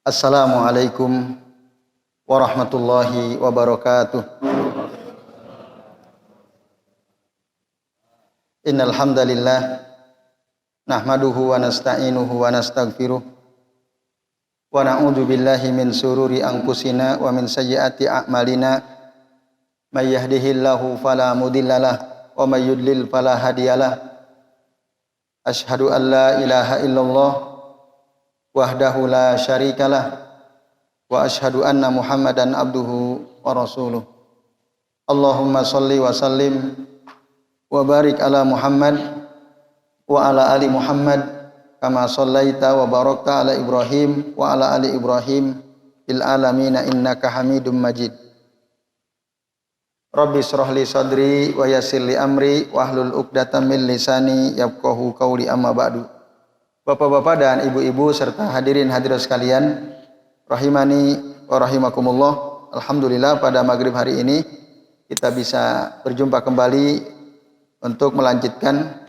Assalamualaikum warahmatullahi wabarakatuh. Innal hamdalillah nahmaduhu wa nasta'inuhu wa nastaghfiruh wa na'udzu billahi min sururi anfusina wa min sayyiati a'malina may yahdihillahu fala mudhillalah wa may yudlil fala hadiyalah. Asyhadu an la ilaha illallah wahdahu la syarikalah wa asyhadu anna Muhammadan abduhu wa rasuluh. Allahumma shalli wa sallim wa barik ala Muhammad wa ala ali Muhammad kama shallaita wa barakta ala Ibrahim wa ala ali Ibrahim fil alamin innaka Hamidum Majid. Rabbi shrah li sadri wa yassir li amri wahlul 'uqdatam min lisani yafqahu qawli amma ba'du. Bapak-bapak dan ibu-ibu serta hadirin hadirat sekalian, rahimani wa rahimakumullah. Alhamdulillah pada maghrib hari ini kita bisa berjumpa kembali untuk melanjutkan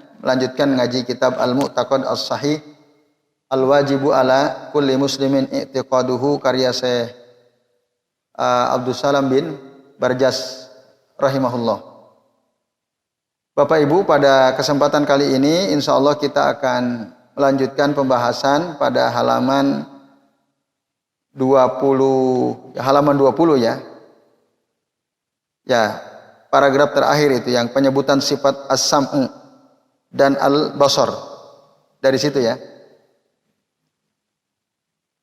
ngaji kitab Al-Mu'taqad As-Sahih Al-Wajibu ala kulli muslimin i'tiqaduhu karya Syekh Abdus Salam bin Barjas rahimahullah. Bapak Ibu, pada kesempatan kali ini insyaallah kita akan melanjutkan pembahasan pada halaman 20 ya. Ya, paragraf terakhir itu yang penyebutan sifat as-sam'u dan al-basar. Dari situ ya.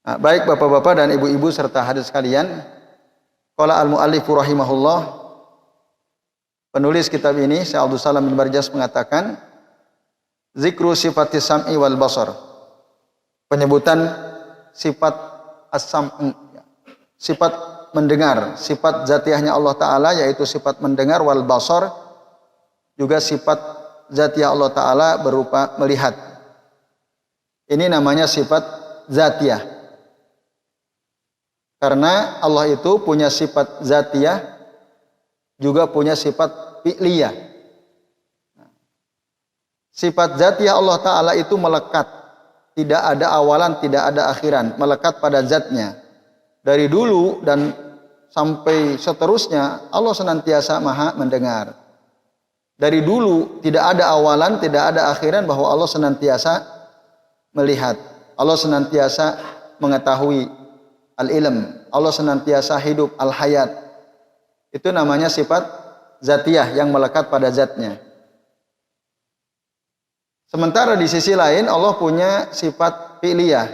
Nah, baik Bapak-bapak dan ibu-ibu serta hadirin sekalian, qala al-muallif rahimahullah, penulis kitab ini Syekh Abdus Salam bin Barjas mengatakan zikru sifatis sam'i wal basar. Penyebutan sifat as-sam'u, sifat mendengar, sifat zatiahnya Allah Ta'ala yaitu sifat mendengar, wal basar juga sifat zatiah Allah Ta'ala berupa melihat. Ini namanya sifat zatiah. Karena Allah itu punya sifat zatiah juga punya sifat fi'liyah. Sifat zatiah Allah Ta'ala itu melekat. Tidak ada awalan, tidak ada akhiran. Melekat pada zatnya. Dari dulu dan sampai seterusnya, Allah senantiasa maha mendengar. Dari dulu, tidak ada awalan, tidak ada akhiran, bahwa Allah senantiasa melihat. Allah senantiasa mengetahui al-ilm. Allah senantiasa hidup, al-hayat. Itu namanya sifat zatiah yang melekat pada zatnya. Sementara di sisi lain Allah punya sifat fi'liyah.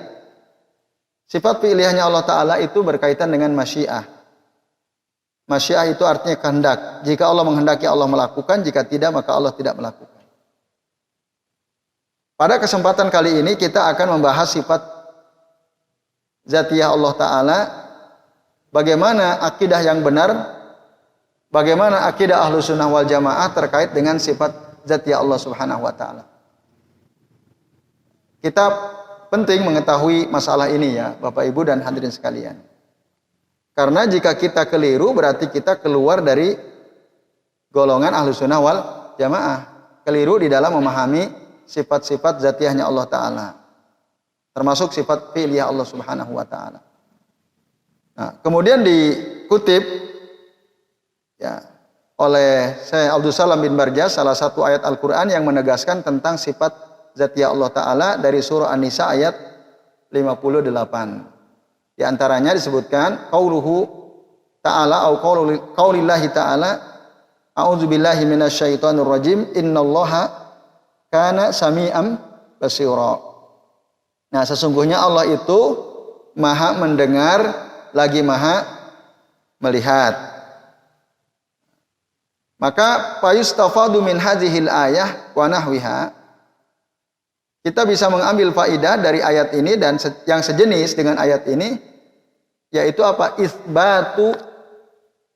Sifat fi'liyahnya Allah Ta'ala itu berkaitan dengan masyiah. Masyiah itu artinya kehendak. Jika Allah menghendaki Allah melakukan, jika tidak maka Allah tidak melakukan. Pada kesempatan kali ini kita akan membahas sifat zatiyah Allah Ta'ala. Bagaimana akidah yang benar, bagaimana akidah Ahlus Sunnah wal Jamaah terkait dengan sifat zatiyah Allah Subhanahu wa Ta'ala. Kita penting mengetahui masalah ini ya, Bapak Ibu dan hadirin sekalian. Karena jika kita keliru berarti kita keluar dari golongan Ahlus Sunnah wal Jamaah. Keliru di dalam memahami sifat-sifat zatiahnya Allah Ta'ala. Termasuk sifat fi'liyah Allah Subhanahu wa Ta'ala. Nah, kemudian dikutip ya oleh Syekh Abdus Salam bin Barjas salah satu ayat Al-Qur'an yang menegaskan tentang sifat zatiyah Allah Ta'ala dari surah An-Nisa ayat 58. Di antaranya disebutkan qauluhu ta'ala au qaulillahi ta'ala a'udzubillahi minasyaitonir rajim innallaha kana sami'an basira. Nah, sesungguhnya Allah itu maha mendengar lagi maha melihat. Maka fayustafadu min hadhil ayah wa nahwiha. Kita bisa mengambil faidah dari ayat ini dan yang sejenis dengan ayat ini, yaitu apa? Itsbatu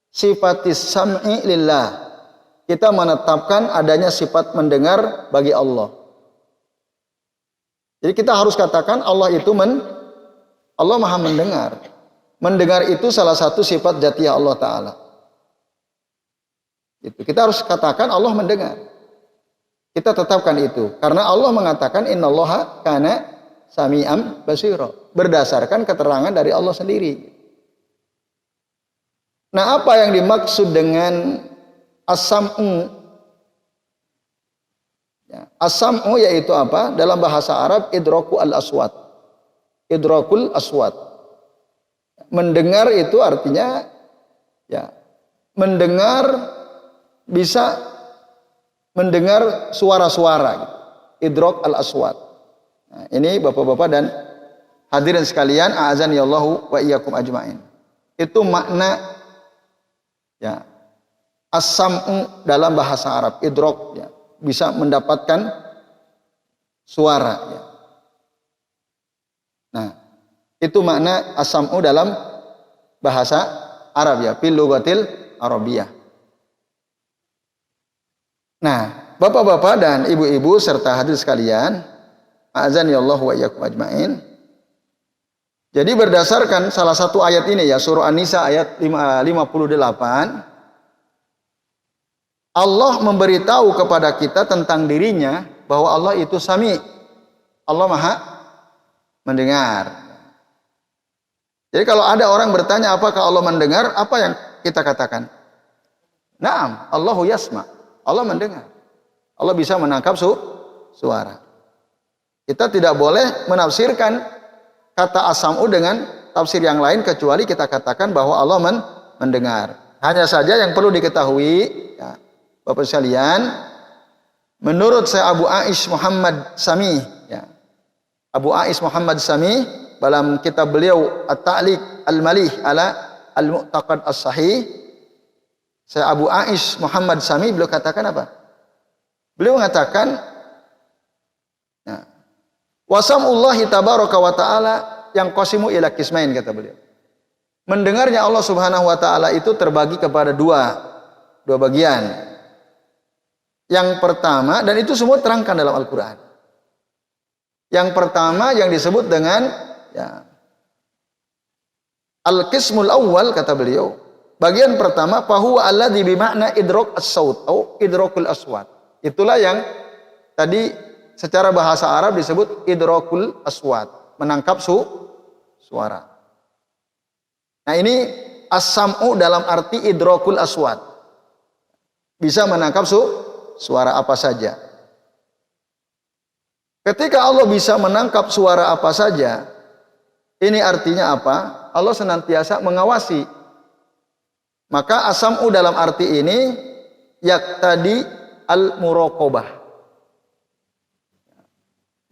sifatis sam'i lillah. Kita menetapkan adanya sifat mendengar bagi Allah. Jadi kita harus katakan Allah itu Allah maha mendengar. Mendengar itu salah satu sifat zatiah Allah Ta'ala. Kita harus katakan Allah mendengar. Kita tetapkan itu. Karena Allah mengatakan innallaha kana sami'an basira. Berdasarkan keterangan dari Allah sendiri. Nah, apa yang dimaksud dengan as-sam'u? Ya, as-sam'u yaitu apa? Dalam bahasa Arab idraku al-aswat. Idrakul aswat. Mendengar itu artinya ya, mendengar bisa mendengar suara-suara gitu. Idrak al-aswat. Nah, ini Bapak-bapak dan hadirin sekalian, a'azani Allahu wa iyyakum ajmain. Itu makna ya as-sam'u dalam bahasa Arab, idrak ya, bisa mendapatkan suara ya. Nah, itu makna as-sam'u dalam bahasa Arab ya, fil lughatil Arabiyah. Nah, Bapak-bapak dan ibu-ibu serta hadirin sekalian, azan ya Allah wa iyyakum ajmain. Jadi berdasarkan salah satu ayat ini ya, surah An-Nisa ayat 58, Allah memberitahu kepada kita tentang dirinya bahwa Allah itu Sami. Allah Maha mendengar. Jadi kalau ada orang bertanya apakah Allah mendengar, apa yang kita katakan? Naam, Allahu yasma. Allah mendengar. Allah bisa menangkap suara. Kita tidak boleh menafsirkan kata as-sam'u dengan tafsir yang lain kecuali kita katakan bahwa Allah mendengar. Hanya saja yang perlu diketahui ya, Bapak sekalian, menurut saya Abu A'is Muhammad Sami ya, Abu A'is Muhammad Sami dalam kitab beliau At-Ta'liq Al-Malih ala Al-Mu'taqad As-Sahih, saya Abu A'is Muhammad Sami, beliau katakan apa? Beliau mengatakan ya, wasamullahi tabaraka wa ta'ala yang qasimu ila qismain, kata beliau. Mendengarnya Allah Subhanahu wa taala itu terbagi kepada dua bagian. Yang pertama, dan itu semua terangkan dalam Al-Qur'an. Yang pertama yang disebut dengan ya, al-qismul awwal, kata beliau. Bagian pertama, fahuwa alladzi bimakna idrak as-saut atau idrakul aswat. Itulah yang tadi secara bahasa Arab disebut idrakul aswat, menangkap suara. Nah, ini as-sam'u dalam arti idrakul aswat. Bisa menangkap suara apa saja. Ketika Allah bisa menangkap suara apa saja, ini artinya apa? Allah senantiasa mengawasi. Maka as-sam'u dalam arti ini yaqtadi al-muraqabah,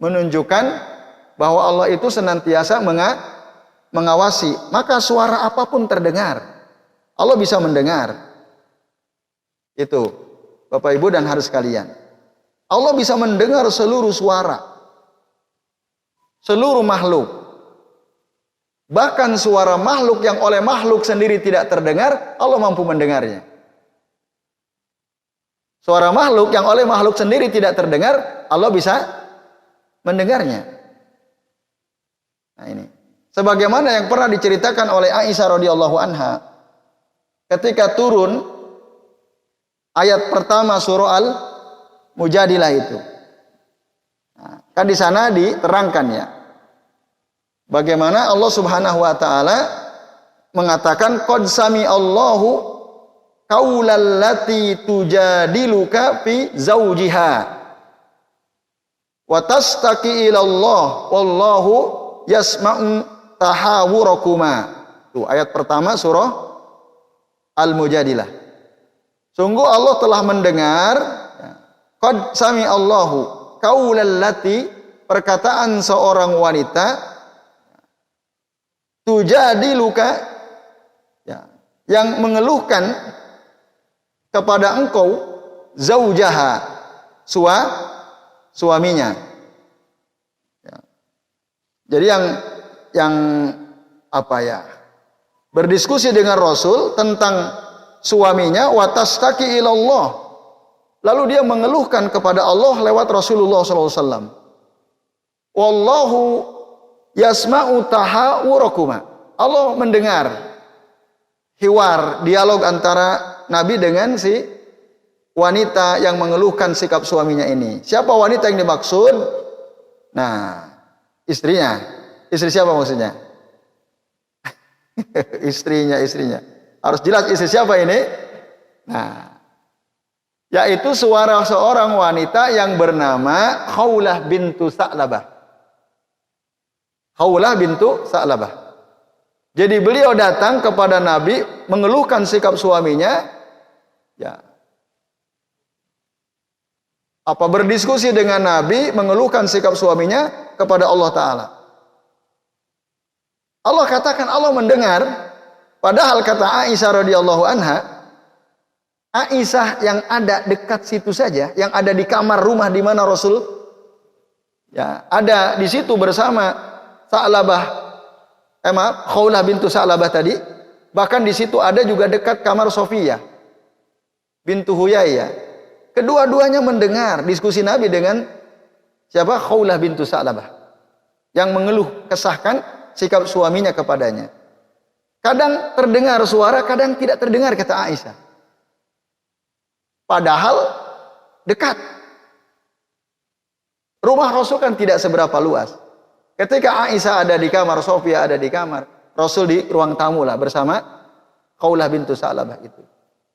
menunjukkan bahwa Allah itu senantiasa mengawasi. Maka suara apapun terdengar, Allah bisa mendengar. Itu Bapak Ibu dan hadirin sekalian, Allah bisa mendengar seluruh suara, seluruh makhluk. Bahkan suara makhluk yang oleh makhluk sendiri tidak terdengar, Allah mampu mendengarnya. Suara makhluk yang oleh makhluk sendiri tidak terdengar, Allah bisa mendengarnya. Nah, ini sebagaimana yang pernah diceritakan oleh Aisyah radhiyallahu anha ketika turun ayat pertama surah Al-Mujadilah itu. Nah, kan di sana diterangkan ya, bagaimana Allah Subhanahu wa taala mengatakan qad sami Allahu qaulal lati tujadiluka fi zaujiha wa tastaqi ila Allah wallahu yasma'u tahawurakuma. Itu ayat pertama surah Al-Mujadilah. Sungguh Allah telah mendengar, qad sami Allahu qaulal lati, perkataan seorang wanita, tujadiluka ya, yang mengeluhkan kepada engkau, zaujaha, suaminya. Ya. Jadi yang apa ya, berdiskusi dengan Rasul tentang suaminya, watastaki ilallah, lalu dia mengeluhkan kepada Allah lewat Rasulullah SAW. Wallahu yasma'u tahawurakuma, Allah mendengar hiwar, dialog antara Nabi dengan si wanita yang mengeluhkan sikap suaminya ini. Siapa wanita yang dimaksud? Nah, Istrinya. Istri siapa maksudnya? Istrinya. Harus jelas istri siapa ini? Nah, yaitu suara seorang wanita yang bernama Khawlah bintu Sa'labah. Khawlah bintu Sa'labah. Jadi beliau datang kepada Nabi mengeluhkan sikap suaminya. Ya. Apa berdiskusi dengan Nabi mengeluhkan sikap suaminya kepada Allah Ta'ala. Allah katakan Allah mendengar. Padahal kata Aisyah radhiyallahu anha, Aisyah yang ada dekat situ saja, yang ada di kamar rumah di mana Rasul ya ada di situ bersama Sa'labah, Khawlah bintu Sa'labah tadi. Bahkan di situ ada juga dekat kamar Sofiyah bintu Huyayyah. Kedua-duanya mendengar diskusi Nabi dengan siapa? Khawlah bintu Sa'labah yang mengeluh kesahkan sikap suaminya kepadanya. Kadang terdengar suara, kadang tidak terdengar, kata Aisyah. Padahal dekat. Rumah Rasul kan tidak seberapa luas. Ketika Aisyah ada di kamar, Sofiyah ada di kamar, Rasul di ruang tamu lah bersama Khawlah bintu Sa'labah itu.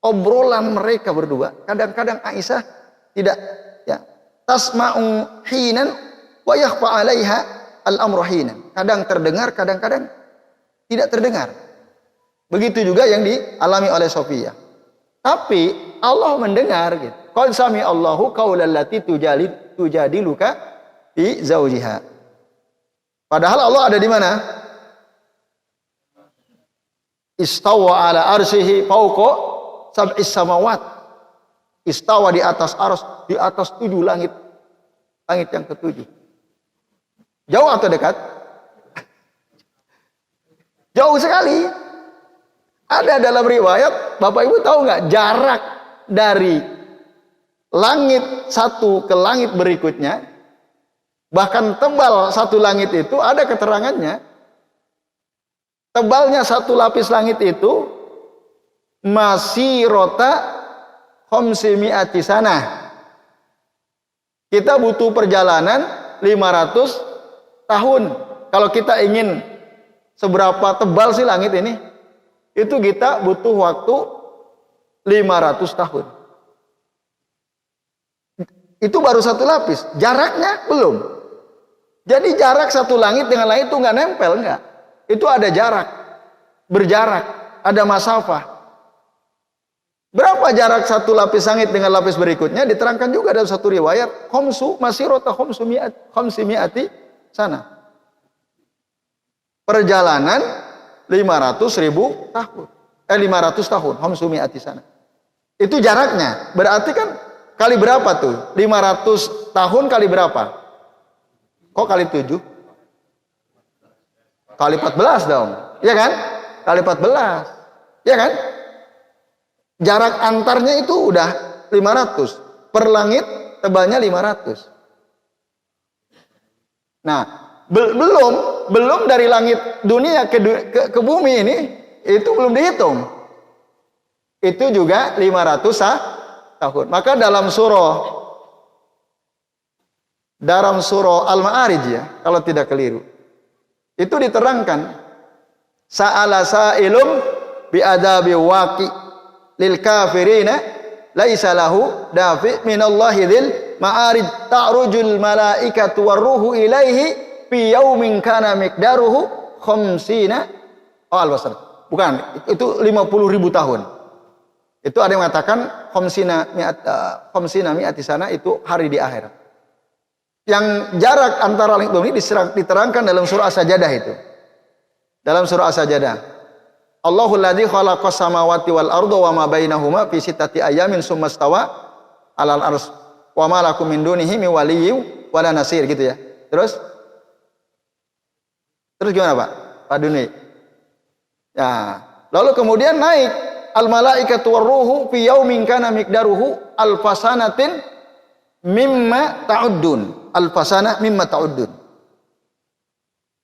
Obrolan mereka berdua, kadang-kadang Aisyah tidak ya tasma'u hinan wa yakhfa 'alaiha al-amru hinan. Kadang terdengar, kadang-kadang tidak terdengar. Begitu juga yang dialami oleh Sofiyah. Tapi Allah mendengar gitu. Qad sami Allahu qaulal lati tujadiluka fi zaujiha. Padahal Allah ada di mana? Istawa ala arsyihi fawqa sab'is samawat. Istawa di atas ars, di atas 7 langit. Langit yang ke-7. Jauh atau dekat? Jauh sekali. Ada dalam riwayat, Bapak Ibu tahu nggak, jarak dari langit satu ke langit berikutnya, bahkan tebal satu langit itu ada keterangannya. Tebalnya satu lapis langit itu masih rota khamsimi'ati sanah. Kita butuh perjalanan 500 tahun. Kalau kita ingin seberapa tebal sih langit ini, itu kita butuh waktu 500 tahun. Itu baru satu lapis. Jaraknya belum. Jadi jarak satu langit dengan langit itu nggak nempel, nggak. Itu ada jarak, berjarak, ada masafah. Berapa jarak satu lapis langit dengan lapis berikutnya? Diterangkan juga dalam satu riwayat, masirota khamsimi'ati sana. Perjalanan 500.000 tahun. 500 tahun, khamsimi'ati sana. Itu jaraknya. Berarti kan kali berapa tuh? 500 tahun kali berapa? Kok kali 7? Kali 14 dong. Iya kan? Kali 14. Iya kan? Jarak antarnya itu udah 500. Per langit tebalnya 500. Nah, belum dari langit dunia ke bumi ini, itu belum dihitung. Itu juga 500 tahun. Maka dalam surah Al-Ma'arij ya, kalau tidak keliru, itu diterangkan, sa'ala sa'ilum bi'adabi waqi lil kafirina laisa lahu dafi minallahi dzil ma'arij ta'rujul malaikatu warruhu ilaihi fi yaumin kana miqdaruhu khamsina al-basar. Bukan, itu 50.000 tahun. Itu ada yang mengatakan khamsina mi'ati sana, itu hari di akhirat. Yang jarak antara langit bumi diterangkan dalam surah As-Sajdah itu. Dalam surah As-Sajdah. Allahul ladzi khalaqas samawati wal arda wa ma bainahuma fi sittati ayamin tsumma stawa 'alal arsy wa ma lakum min dunihi min waliyyin wala nasir, gitu ya. Terus gimana Pak? Pak Duni. Ya, lalu kemudian naik al malaikatu warruhu fi yaumin kana miqdaruhu alfasanatin mimma ta'uddun. Alfasanah mimma ta'uddun.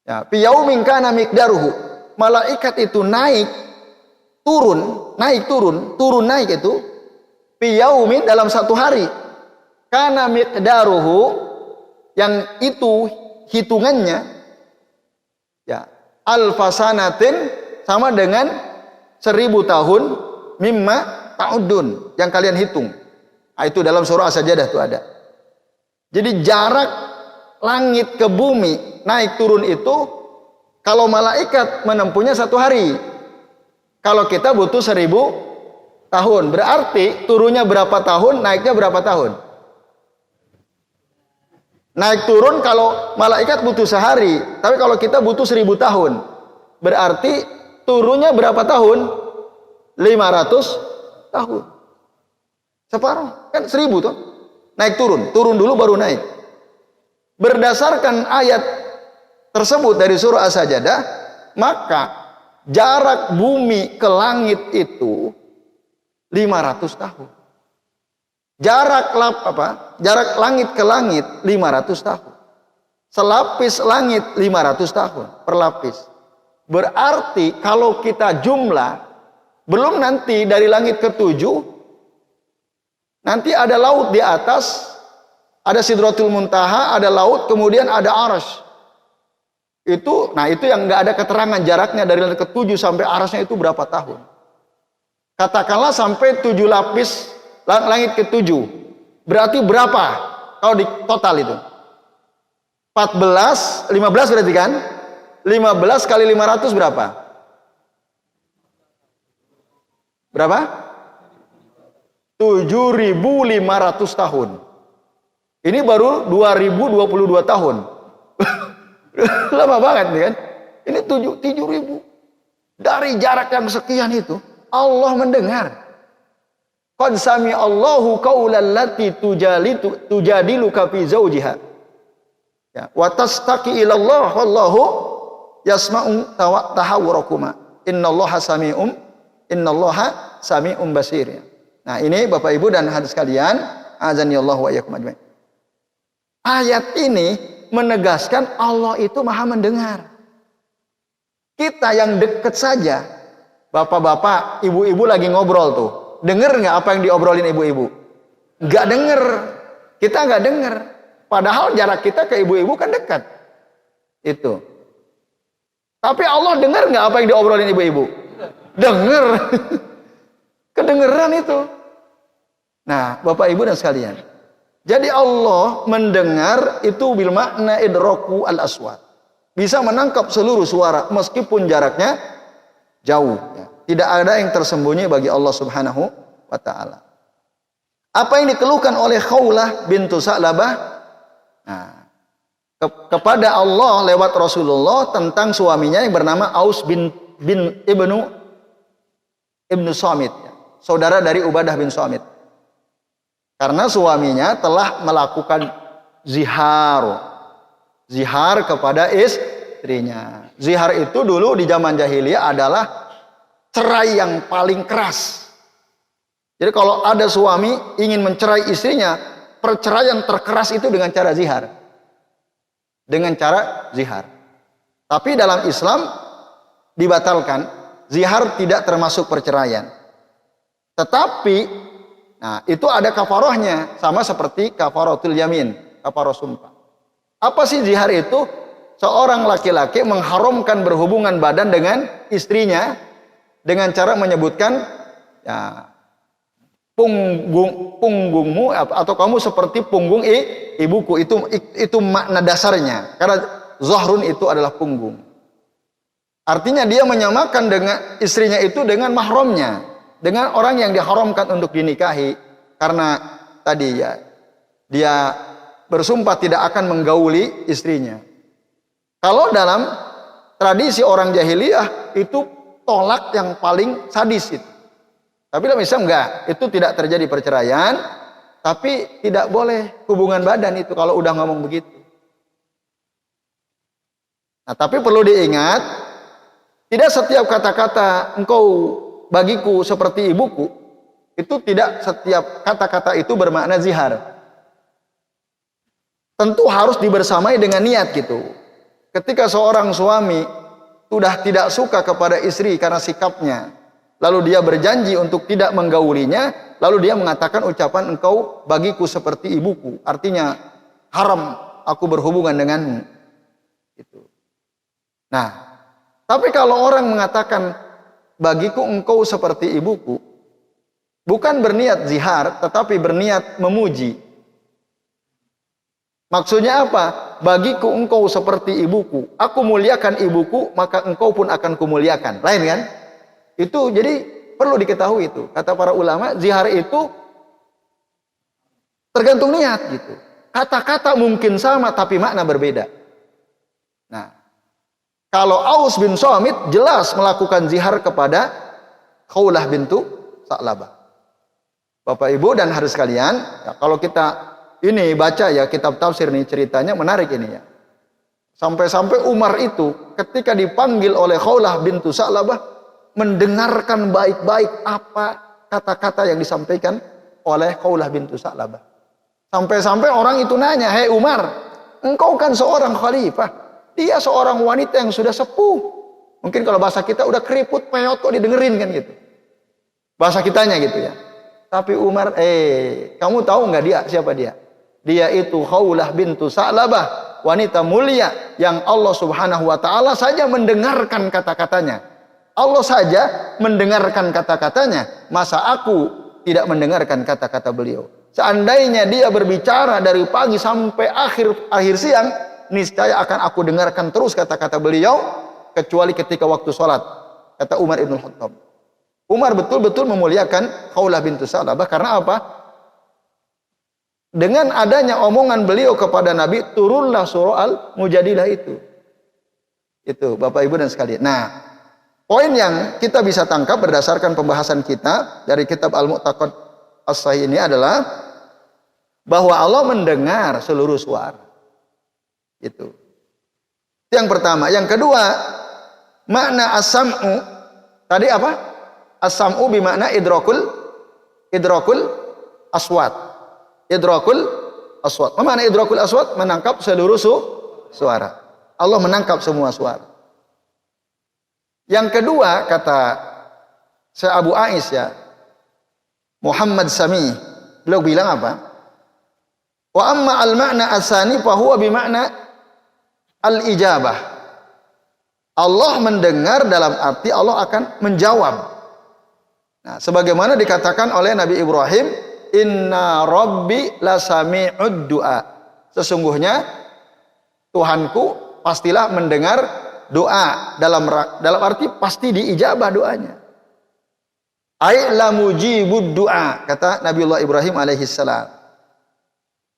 Ya, fi yaumin kana miqdaruhu. Malaikat itu naik naik itu fi yaumin dalam satu hari. Kana miqdaruhu, yang itu hitungannya Ya, alfasanatin sama dengan 1000 tahun mimma ta'udun yang kalian hitung. Nah, itu dalam surah As-Sajdah itu ada. Jadi jarak langit ke bumi naik turun itu kalau malaikat menempuhnya 1 hari. Kalau kita butuh 1000 tahun. Berarti turunnya berapa tahun, naiknya berapa tahun? Naik turun kalau malaikat butuh sehari, tapi kalau kita butuh 1000 tahun. Berarti turunnya berapa tahun? 500 tahun. Separuh, kan 1000 tuh. Naik turun, turun dulu baru naik. Berdasarkan ayat tersebut dari surah As-Sajdah, maka jarak bumi ke langit itu 500 tahun. Jarak langit ke langit 500 tahun. Selapis langit 500 tahun per lapis. Berarti kalau kita jumlah, belum nanti dari langit ke-7, nanti ada laut di atas, ada Sidratul Muntaha, ada laut, kemudian ada Arsy. Itu yang nggak ada keterangan jaraknya dari langit ke-7 sampai Arsy itu berapa tahun. Katakanlah sampai 7 lapis langit ke-7. Berarti berapa kalau di total itu? 15 berarti kan? 15 kali 500 berapa? Berapa? 7.500 tahun. Ini baru 2022 tahun. Lama banget nih kan? Ini 7.000. Dari jarak yang sekian itu, Allah mendengar. Qad sami Allahu qaulal lati tujadiluka fi zawjiha. Ya, wa tastaqi ila Allah wallahu yasma'u tahawurakuma. Innallaha sami'un basir. Nah, ini Bapak Ibu dan hadirin sekalian, azanillahu wa iyyakum ajmain. Ayat ini menegaskan Allah itu Maha mendengar. Kita yang dekat saja, bapak-bapak, ibu-ibu lagi ngobrol tuh, dengar nggak apa yang diobrolin ibu-ibu? Nggak dengar. Kita nggak dengar. Padahal jarak kita ke ibu-ibu kan dekat. Itu. Tapi Allah dengar nggak apa yang diobrolin ibu-ibu? Dengar. Kedengeran itu. Nah, Bapak Ibu dan sekalian. Jadi Allah mendengar itu bil makna idraku al-aswat. Bisa menangkap seluruh suara meskipun jaraknya jauh. Ya. Tidak ada yang tersembunyi bagi Allah Subhanahu wa ta'ala. Apa yang dikeluhkan oleh Khawlah bintu Sa'labah? Nah, kepada Allah lewat Rasulullah tentang suaminya yang bernama Aus bin Ibnu Samit. Saudara dari Ubadah bin Samit. Karena suaminya telah melakukan zihar kepada istrinya. Zihar itu dulu di zaman jahiliyah adalah cerai yang paling keras. Jadi kalau ada suami ingin mencerai istrinya, perceraian terkeras itu dengan cara zihar. Dengan cara zihar. Tapi dalam Islam dibatalkan, zihar tidak termasuk perceraian. Tetapi nah, itu ada kafarohnya, sama seperti kafaratul yamin, kafaroh sumpah. Apa sih zihar itu? Seorang laki-laki mengharamkan berhubungan badan dengan istrinya dengan cara menyebutkan ya, punggungmu atau kamu seperti punggung ibuku. Itu makna dasarnya. Karena zahrun itu adalah punggung. Artinya dia menyamakan dengan istrinya itu dengan mahramnya. Dengan orang yang diharamkan untuk dinikahi, karena tadi ya dia bersumpah tidak akan menggauli istrinya. Kalau dalam tradisi orang jahiliyah itu tolak yang paling sadis itu. Tapi dalam Islam enggak, itu tidak terjadi perceraian, tapi tidak boleh hubungan badan itu kalau udah ngomong begitu. Nah, tapi perlu diingat, tidak setiap kata-kata engkau bagiku seperti ibuku, itu tidak setiap kata-kata itu bermakna zihar. Tentu harus dibersamai dengan niat gitu. Ketika seorang suami sudah tidak suka kepada istri karena sikapnya, lalu dia berjanji untuk tidak menggaulinya, lalu dia mengatakan ucapan engkau bagiku seperti ibuku, artinya haram aku berhubungan denganmu. Gitu. Nah, Tapi kalau orang mengatakan bagiku engkau seperti ibuku, bukan berniat zihar, tetapi berniat memuji. Maksudnya apa? Bagiku engkau seperti ibuku. Aku muliakan ibuku, maka engkau pun akan kumuliakan. Lain kan? Itu jadi perlu diketahui itu. Kata para ulama, zihar itu tergantung niat gitu. Kata-kata mungkin sama tapi makna berbeda. Nah, kalau Aus bin Samit jelas melakukan zihar kepada Khawlah bintu Sa'labah. Bapak Ibu dan harus sekalian, ya, kalau kita ini baca ya kitab tafsir nih, ceritanya menarik ini ya. Sampai-sampai Umar itu ketika dipanggil oleh Khawlah bintu Sa'labah mendengarkan baik-baik apa kata-kata yang disampaikan oleh Khawlah bintu Sa'labah. Sampai-sampai orang itu nanya, "Hei Umar, engkau kan seorang khalifah. Dia seorang wanita yang sudah sepuh. Mungkin kalau bahasa kita udah keriput peot kok didengerin kan gitu. Bahasa kitanya gitu ya. Tapi Umar, kamu tahu nggak dia siapa dia? Dia itu Khawlah bintu Sa'labah, wanita mulia yang Allah Subhanahu wa taala saja mendengarkan kata-katanya. Allah saja mendengarkan kata-katanya. Masa aku tidak mendengarkan kata-kata beliau? Seandainya dia berbicara dari pagi sampai akhir siang, niscaya akan aku dengarkan terus kata-kata beliau, kecuali ketika waktu sholat. Kata Umar ibn Khattab. Umar betul-betul memuliakan Khawlah bintu Sa'labah karena apa? Dengan adanya omongan beliau kepada Nabi, turunlah surah Al-Mujadilah itu. Itu Bapak Ibu dan sekalian. Nah, poin yang kita bisa tangkap berdasarkan pembahasan kita dari kitab Al-Mu'taqad As-Sahih ini adalah bahwa Allah mendengar seluruh suara. Itu yang pertama. Yang kedua, makna as-sam'u tadi apa? As-sam'u bimakna idrakul aswat. Idrakul aswat. Apa makna idrakul aswat? Menangkap seluruh suara. Allah menangkap semua suara. Yang kedua, kata Syekh Abu Ais ya, Muhammad Sami, beliau bilang apa? Wa amma al-ma'na as-sani fa huwa bimakna al-ijabah. Allah mendengar dalam arti Allah akan menjawab. Nah, sebagaimana dikatakan oleh Nabi Ibrahim, inna rabbi lasami'ud du'a. Sesungguhnya Tuhanku pastilah mendengar doa, dalam arti pasti diijabah doanya. Ai la mujibud du'a, kata Nabiullah Ibrahim alaihi salam.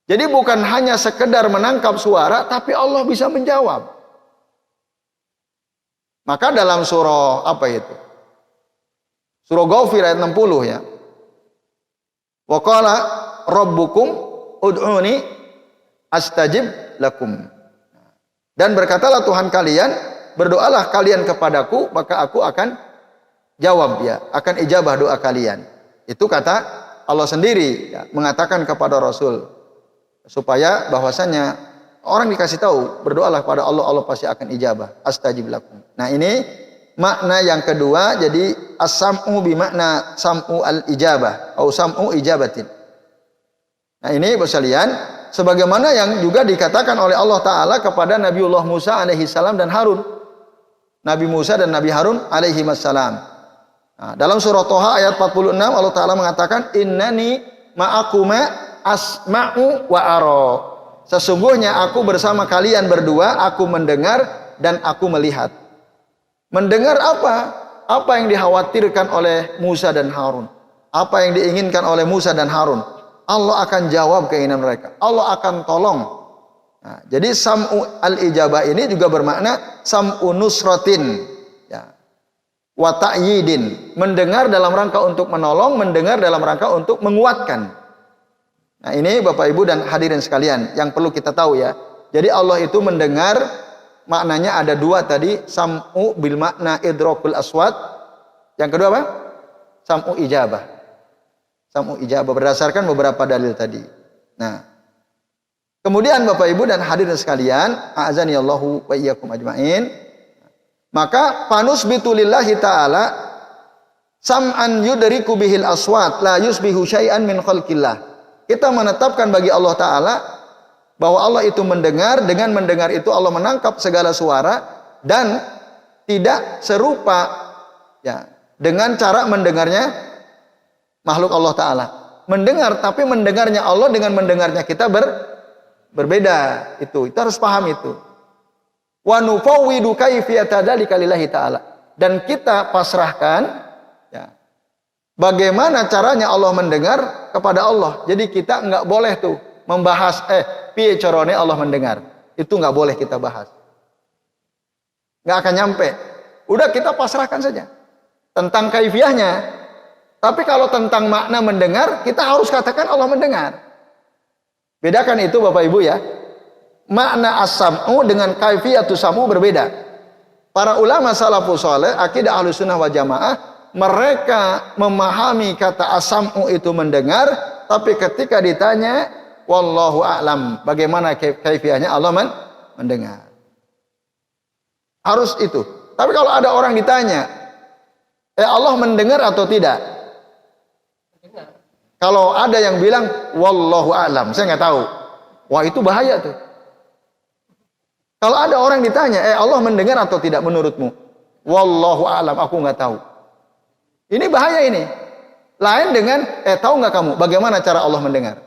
Jadi bukan hanya sekedar menangkap suara, tapi Allah bisa menjawab. Maka dalam surah apa itu? Surah Ghafir ayat 60 ya. Wa qala rabbukum ud'uni astajib lakum. Dan berkatalah Tuhan kalian, berdoalah kalian kepadaku, maka aku akan jawab ya, akan ijabah doa kalian. Itu kata Allah sendiri ya, mengatakan kepada Rasul. Supaya bahwasanya orang dikasih tahu, berdoalah kepada Allah, Allah pasti akan ijabah. Astajib lakum. Nah, ini makna yang kedua. Jadi as-sam'u bimakna sam'u al-ijabah atau sam'u ijabatin. Nah, ini sekalian sebagaimana yang juga dikatakan oleh Allah taala kepada Nabiullah Musa alaihi salam dan Harun. Nabi Musa dan Nabi Harun alaihi wassalam. Nah, dalam surah Thaha ayat 46 Allah taala mengatakan innani ma'akuma asma'u wa ara. Sesungguhnya aku bersama kalian berdua, aku mendengar dan aku melihat. Mendengar apa? Apa yang dikhawatirkan oleh Musa dan Harun? Apa yang diinginkan oleh Musa dan Harun? Allah akan jawab keinginan mereka. Allah akan tolong. Nah, jadi sam'u al-ijabah ini juga bermakna sam'u nusratin ya. Wa ta'yidin. Mendengar dalam rangka untuk menolong, mendengar dalam rangka untuk menguatkan. Nah, ini Bapak Ibu dan hadirin sekalian yang perlu kita tahu ya. Jadi Allah itu mendengar, maknanya ada dua tadi, sam'u bil makna idrakul aswat. Yang kedua apa? Sam'u ijabah. Sam'u ijabah berdasarkan beberapa dalil tadi. Nah, kemudian Bapak Ibu dan hadirin sekalian, a'azanillahu wa iyyakum ajmain. Maka panusbitu lillahi ta'ala sam'an yudriku bihil aswat la yusbihu syai'an min khalqillah. Kita menetapkan bagi Allah Ta'ala bahwa Allah itu mendengar, dengan mendengar itu Allah menangkap segala suara, dan tidak serupa ya dengan cara mendengarnya makhluk Allah Ta'ala. Mendengar, tapi mendengarnya Allah dengan mendengarnya kita berbeda. Itu harus paham itu. Wa nufawwidu kaifiyata dzalika lillahi ta'ala. Dan kita pasrahkan ya, bagaimana caranya Allah mendengar kepada Allah. Jadi kita nggak boleh tuh membahas piye carane Allah mendengar. Itu nggak boleh kita bahas. Nggak akan nyampe. Udah kita pasrahkan saja tentang kaifiyahnya. Tapi kalau tentang makna mendengar, kita harus katakan Allah mendengar. Bedakan itu Bapak Ibu ya. Makna as-sam'u dengan kaifiyatus sam'u berbeda. Para ulama salafus saleh, akidah Ahlussunnah wal Jamaah, mereka memahami kata as-sam'u itu mendengar, tapi ketika ditanya wallahu a'lam, bagaimana kaifiyahnya Allah mendengar. Harus itu. Tapi kalau ada orang ditanya, Allah mendengar atau tidak? Kalau ada yang bilang wallahu a'lam, saya nggak tahu. Wah, itu bahaya tuh. Kalau ada orang ditanya, Allah mendengar atau tidak menurutmu? Wallahu a'lam, aku nggak tahu. Ini bahaya ini. Lain dengan, tahu nggak kamu bagaimana cara Allah mendengar?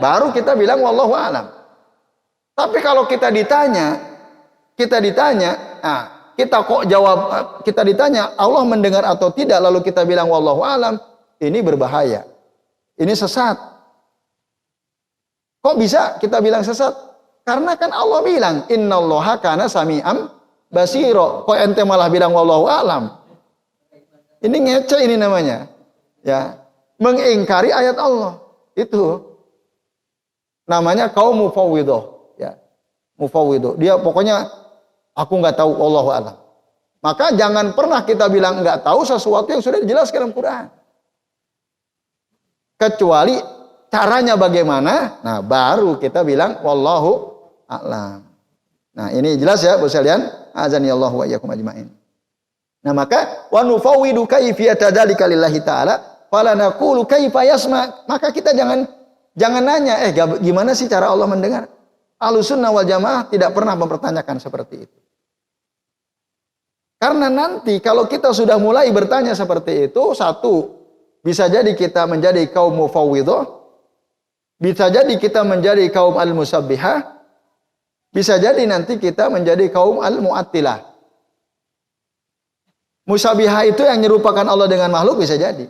Baru kita bilang wallahu a'lam. Tapi kalau kita ditanya, kita kok jawab, kita ditanya Allah mendengar atau tidak, lalu kita bilang wallahu a'lam, ini berbahaya. Ini sesat. Kok bisa kita bilang sesat? Karena kan Allah bilang, innallaha kana sami'am basiro. Kok ente malah bilang wallahu a'lam? Ini ngece ini namanya. Ya, mengingkari ayat Allah. Itu namanya kaum mufawwidhah, ya. Mufawwidhah. Dia pokoknya aku nggak tahu, wallahu a'lam. Maka jangan pernah kita bilang nggak tahu sesuatu yang sudah dijelaskan dalam Quran. Kecuali caranya bagaimana, nah baru kita bilang wallahu a'lam. Nah, ini jelas ya Bapak sekalian, azanillahu wa iyyakum ajmain. Nah, maka wa nufawwidu kaifiyata dzalika lillahi ta'ala fala naqulu kaifa yasma. Maka kita jangan nanya, gimana sih cara Allah mendengar? Ahlussunnah wal Jamaah tidak pernah mempertanyakan seperti itu. Karena nanti kalau kita sudah mulai bertanya seperti itu, satu, bisa jadi kita menjadi kaum mufawwidhah, bisa jadi kita menjadi kaum al-musabbihah, bisa jadi nanti kita menjadi kaum al-mu'attilah. Musabbihah itu yang menyerupakan Allah dengan makhluk, bisa jadi.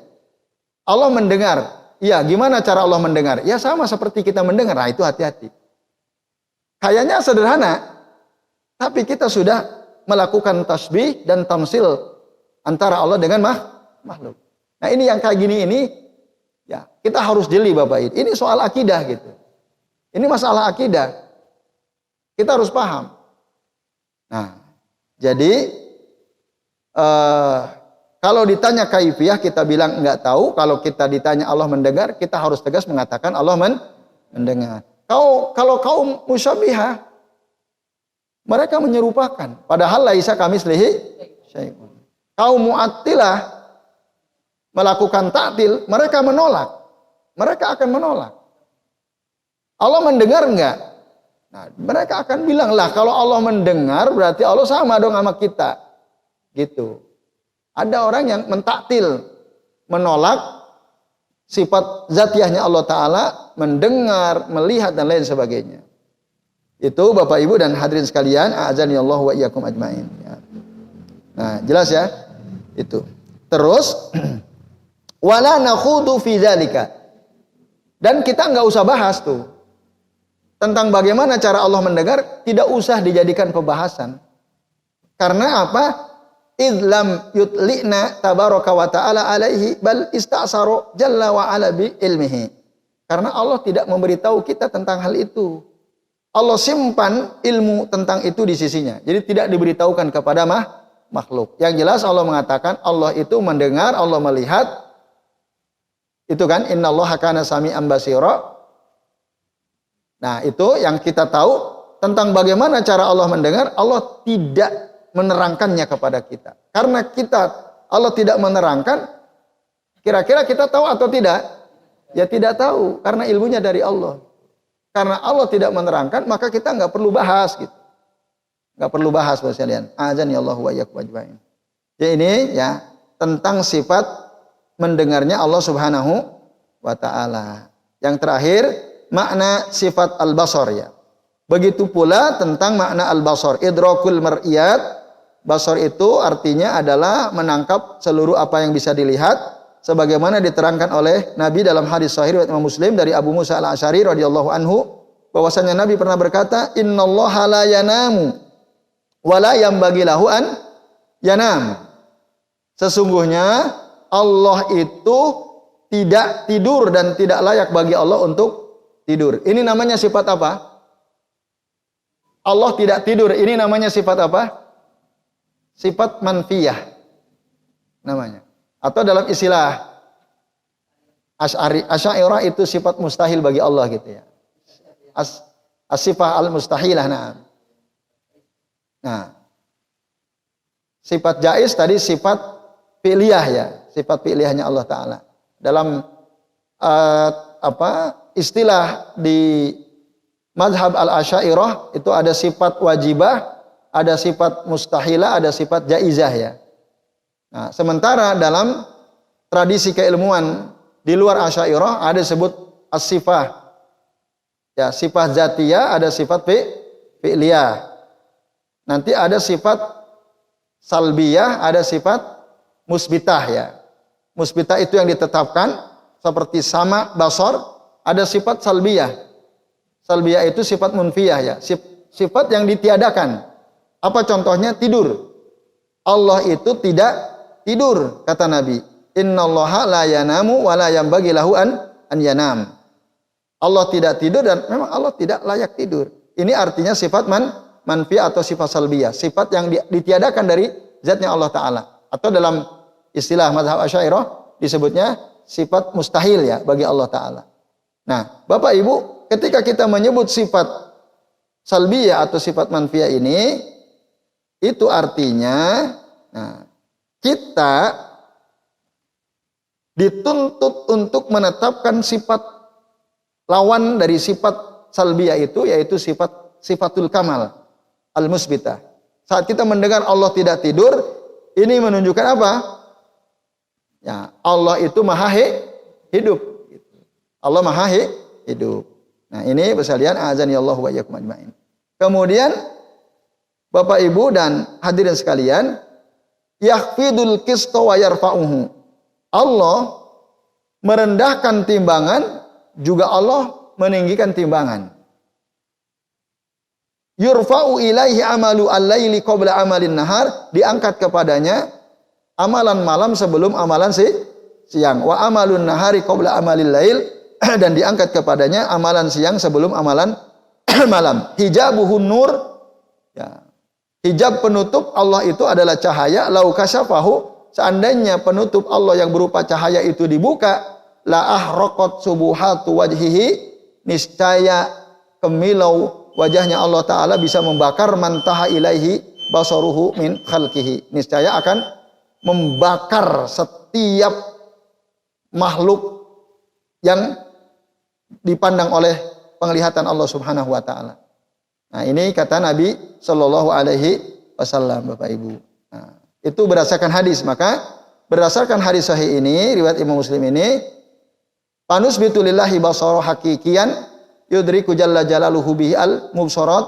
Allah mendengar. Ya, gimana cara Allah mendengar? Ya sama seperti kita mendengar. Nah, itu hati-hati. Kayaknya sederhana, tapi kita sudah melakukan tasbih dan tamsil antara Allah dengan makhluk. Nah, ini yang kayak gini ini, ya kita harus jeli Bapak. Ini soal akidah gitu. Ini masalah akidah. Kita harus paham. Nah, jadi kalau ditanya kaifiyah kita bilang nggak tahu. Kalau kita ditanya Allah mendengar, kita harus tegas mengatakan Allah mendengar. Kalau kaum musyabbihah, mereka menyerupakan. Padahal laisa kamitslihi syai'un. Kaum mu'attilah melakukan ta'til, mereka menolak. Mereka akan menolak. Allah mendengar enggak? Nah, mereka akan bilang, lah kalau Allah mendengar berarti Allah sama dong sama kita. Gitu. Ada orang yang mentaktil, menolak sifat zatiyahnya Allah Ta'ala, mendengar, melihat, dan lain sebagainya. Itu Bapak Ibu dan hadirin sekalian, a'azanillahu wa iyyakum ajmain. Ya. Nah, jelas ya? Itu. Terus, wala nakhudu fi dzalika. Dan kita nggak usah bahas tuh tentang bagaimana cara Allah mendengar, tidak usah dijadikan pembahasan. Karena apa? Idlam yutli'na tabaraka wa ta'ala alaihi bal ista'saru jalla wa ala bi ilmihi. Karena Allah tidak memberitahu kita tentang hal itu. Allah simpan ilmu tentang itu di sisinya. Jadi tidak diberitahukan kepada makhluk. Yang jelas Allah mengatakan Allah itu mendengar, Allah melihat. Itu kan innallaha kana sami'an basira. Nah, itu yang kita tahu tentang bagaimana cara Allah mendengar. Allah tidak menerangkannya kepada kita. Karena Allah tidak menerangkan, kira-kira kita tahu atau tidak? Ya tidak tahu, karena ilmunya dari Allah. Karena Allah tidak menerangkan, maka kita nggak perlu bahas gitu. Enggak perlu bahas Bapak sekalian. Azan ya Allah wa iyyakum ajmain. Jadi ini ya tentang sifat mendengarnya Allah Subhanahu wa taala. Yang terakhir, makna sifat al-basar ya. Begitu pula tentang makna al-basar, idrakul mar'iyat. Basar itu artinya adalah menangkap seluruh apa yang bisa dilihat sebagaimana diterangkan oleh Nabi dalam hadis sahih riwayat Imam Muslim dari Abu Musa al-Asy'ari radhiyallahu anhu bahwasanya Nabi pernah berkata, "Innallaha la yanamu wa la yanbaghi lahu an yanam." Sesungguhnya Allah itu tidak tidur dan tidak layak bagi Allah untuk tidur. Ini namanya sifat apa? Allah tidak tidur. Ini namanya sifat apa? Sifat manfiyah namanya. Atau dalam istilah Asy'ariyah itu sifat mustahil bagi Allah gitu ya. As-sifah al-mustahilah. Nah, sifat jaiz tadi sifat fi'liyah ya, sifat fi'liyahnya Allah Ta'ala. Dalam istilah di mazhab al-Asy'ariyah itu ada sifat wajibah, ada sifat mustahilah, ada sifat jaizah ya. Nah, sementara dalam tradisi keilmuan di luar Asy'ariyah ada disebut as-sifah. Ya, sifat zatiyah, ada sifat fi'liyah. Nanti ada sifat salbiyah, ada sifat musbitah ya. Musbitah itu yang ditetapkan seperti sama, basar, ada sifat salbiyah. Salbiyah itu sifat munfiyah ya, sifat yang ditiadakan. Apa contohnya? Tidur. Allah itu tidak tidur, kata Nabi. Innallaha la yanamu wa la yanbaghi lahu an yanam. Allah tidak tidur dan memang Allah tidak layak tidur. Ini artinya sifat manfiyah atau sifat salbiyah, sifat yang ditiadakan dari zatnya Allah Ta'ala. Atau dalam istilah mazhab Asy'ariyah disebutnya sifat mustahil ya bagi Allah Ta'ala. Nah, Bapak Ibu, ketika kita menyebut sifat salbiyah atau sifat manfiyah ini, itu artinya kita dituntut untuk menetapkan sifat lawan dari sifat salbiyah itu, yaitu sifatul kamal al-musbitah. Saat kita mendengar Allah tidak tidur, ini menunjukkan apa? Ya, Allah itu maha hidup. Allah maha hidup. Nah, ini sekalian, azani Allah wa iyyakum ajmain. Kemudian Bapak Ibu dan hadirin sekalian, yakhfidul qista wa yarfa'uhu. Allah merendahkan timbangan, juga Allah meninggikan timbangan. Yurfa'u ilaihi amalu al-laili qabla amalin nahar, diangkat kepadanya amalan malam sebelum amalan siang. Wa amalun nahari qabla amalil lail, dan diangkat kepadanya amalan siang sebelum amalan malam. Hijabuhun nur, ya. Hijab penutup Allah itu adalah cahaya. Lau kasyafahu, seandainya penutup Allah yang berupa cahaya itu dibuka, la ahraqat subuhatu wajhihi, niscaya kemilau wajahnya Allah Ta'ala bisa membakar mantaha ilaihi basaruhu min khalqihi. Niscaya akan membakar setiap makhluk yang dipandang oleh penglihatan Allah Subhanahu wa Ta'ala. Nah, ini kata Nabi Sallallahu Alaihi Wasallam, Bapak Ibu. Nah, itu berdasarkan hadis. Maka berdasarkan hadis sahih ini, riwayat Imam Muslim ini, panusbitu lillahi basara hakikian yudriku jalla jalaluhu bihi al-mubsarat.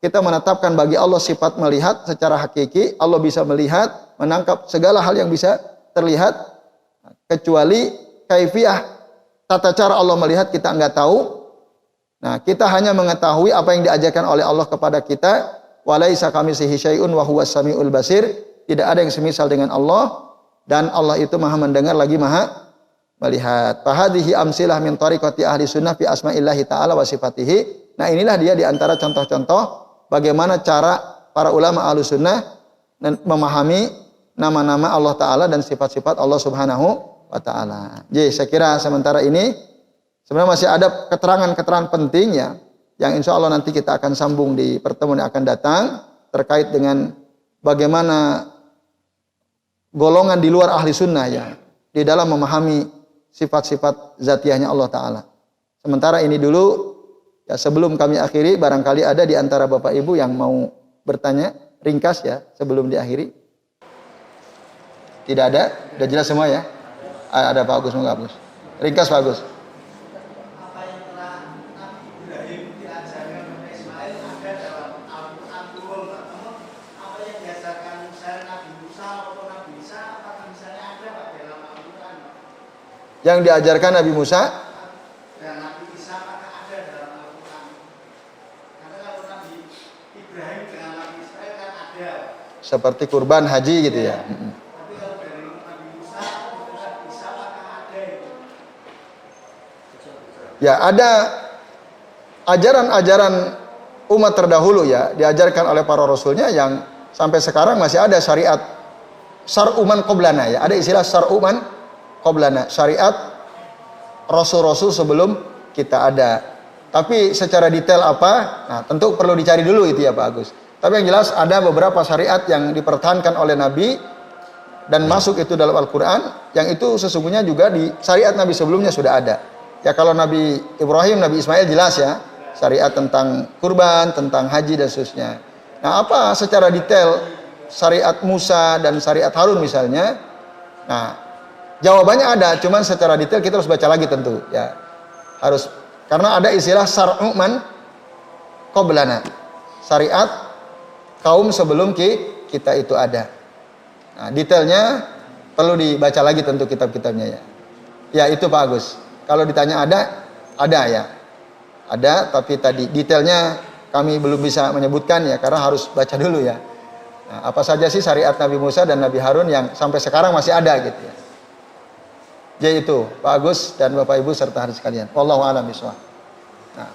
Kita menetapkan bagi Allah sifat melihat secara hakiki. Allah bisa melihat, menangkap segala hal yang bisa terlihat, kecuali kaifiyah tata cara Allah melihat kita enggak tahu. Nah, kita hanya mengetahui apa yang diajarkan oleh Allah kepada kita. Walaisa kamitslihi syai'un wa huwas samiul basir. Tidak ada yang semisal dengan Allah, dan Allah itu Maha mendengar lagi Maha melihat. Fahadhihi amsilah min tariqati ahli sunnah fi asma'illahi ta'ala wa sifatihi. Nah, inilah dia di antara contoh-contoh bagaimana cara para ulama ahli sunnah memahami nama-nama Allah Ta'ala dan sifat-sifat Allah Subhanahu wa Ta'ala. Jadi saya kira sementara ini sebenarnya masih ada keterangan-keterangan penting ya, yang insya Allah nanti kita akan sambung di pertemuan yang akan datang terkait dengan bagaimana golongan di luar ahli sunnah ya di dalam memahami sifat-sifat zatiyahnya Allah Ta'ala. Sementara ini dulu ya, sebelum kami akhiri, barangkali ada di antara Bapak Ibu yang mau bertanya ringkas ya sebelum diakhiri? Tidak ada? Sudah jelas semua ya? Ada Pak Agus, Pak Agus. Ringkas Pak Agus. Apa yang telah Nabi Ibrahim diajarkan oleh Ismail ada dalam Al-Quran turun, namun apa yang diajarkan misalnya Nabi Musa atau Nabi Isa, apakah misalnya ada Pak dalam Al-Quran? Yang diajarkan Nabi Musa Dan Nabi Isa apakah ada dalam Al-Quran? Karena kalau Nabi Ibrahim dengan Nabi Ismail kan ada. seperti kurban haji gitu ya. Tapi kalau dari Nabi Musa atau Nabi Isa apakah ada itu? Ya, ada ajaran-ajaran umat terdahulu ya, diajarkan oleh para rasulnya yang sampai sekarang masih ada syariat syar'uman qoblana ya. Ada istilah syar'uman qoblana, syariat rasul-rasul sebelum kita ada. Tapi secara detail apa? Nah, tentu perlu dicari dulu itu ya Pak Agus. Tapi yang jelas ada beberapa syariat yang dipertahankan oleh Nabi dan masuk itu dalam Al-Quran, yang itu sesungguhnya juga di syariat Nabi sebelumnya sudah ada. Ya kalau Nabi Ibrahim, Nabi Ismail jelas ya, syariat tentang kurban, tentang haji dan seterusnya. Nah apa secara detail syariat Musa dan syariat Harun misalnya? Nah jawabannya ada, cuman secara detail kita harus baca lagi tentu ya. Harus, karena ada istilah syar'uman qoblana, syariat kaum sebelum kita itu ada. Nah, detailnya perlu dibaca lagi tentu kitab-kitabnya ya. Ya itu Pak Agus. Kalau ditanya ada ya. Ada, tapi tadi detailnya kami belum bisa menyebutkan ya, karena harus baca dulu ya. Nah, apa saja sih syariat Nabi Musa dan Nabi Harun yang sampai sekarang masih ada gitu ya. Jadi itu Pak Agus dan Bapak Ibu serta hadirin sekalian. Wallahu a'lam bishawab. Nah,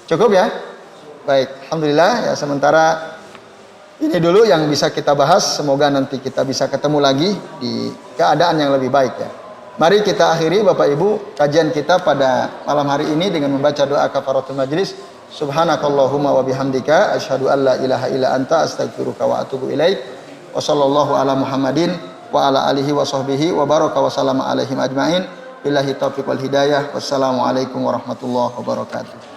cukup ya? Baik, alhamdulillah ya, sementara ini dulu yang bisa kita bahas. Semoga nanti kita bisa ketemu lagi di keadaan yang lebih baik ya. Mari kita akhiri Bapak Ibu kajian kita pada malam hari ini dengan membaca doa kafaratul majlis. Subhanakallahumma wa bihamdika asyhadu an la ilaha illa anta astaghfiruka wa atubu ilaik. Wa sallallahu ala Muhammadin wa ala alihi wa sahbihi wa baraka wa sallama alaihim ajmain. Billahi taufiq wal hidayah. Wassalamualaikum warahmatullahi wabarakatuh.